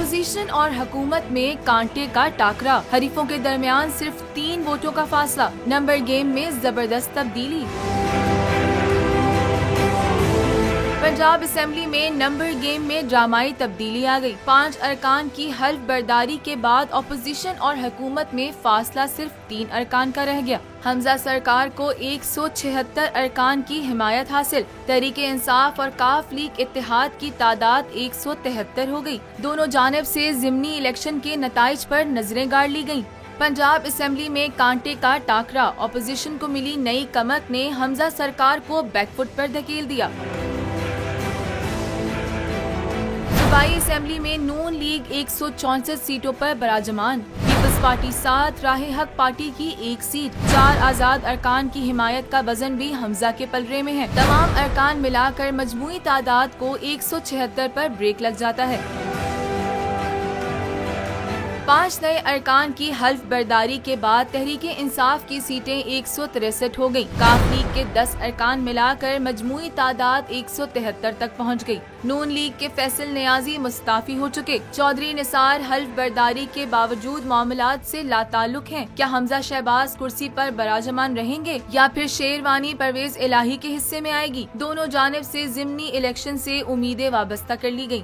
Opposition और हुकूमत में कांटे का टाकरा, हरीफों के दरमियान सिर्फ 3 वोटों का फासला, नंबर गेम में जबरदस्त तब्दीली। पंजाब असेंबली में नंबर गेम में ड्रामाई तब्दीली आ गई। 5 अरकान की हल्फ बर्दारी के बाद अपोजिशन और हुकूमत में फासला सिर्फ 3 अरकान का रह गया। हमजा सरकार को 176 अरकान की हिमायत हासिल। तहरीके इंसाफ और काफ लीग इत्तेहाद की तादाद 173 हो गई। दोनों जानिब से ज़िमनी इलेक्शन के नताइज पर नजरें गाड़ ली गयी। पंजाब असेंबली में कांटे का टाकरा, अपोजिशन को मिली नई कमक ने हमजा सरकार को बैकफुट पर धकेल दिया। सूबाई असेंबली में नून लीग 164 सीटों पर बराजमान, पीपल्स पार्टी 7, राहे हक पार्टी की 1 सीट। 4 आजाद अरकान की हिमायत का वजन भी हमजा के पलरे में है। तमाम अरकान मिलाकर मजमूई तादाद को 176 पर ब्रेक लग जाता है। 5 नए अरकान की हल्फ बर्दारी के बाद तहरीके इंसाफ की सीटें 163 हो गयी। काफ लीग के 10 अरकान मिलाकर मजमूई तादाद 173 तक पहुँच गयी। नून लीग के फैसल नियाजी मुस्ताफी हो चुके। चौधरी निसार हल्फ बर्दारी के बावजूद मामलात से लाताल्लुक हैं। क्या हमजा शहबाज कुर्सी पर बराजमान रहेंगे या फिर शेरवानी परवेज इलाही के हिस्से में आएगी? दोनों जानिब से ज़िमनी इलेक्शन से उम्मीदें वाबस्ता कर ली गयी।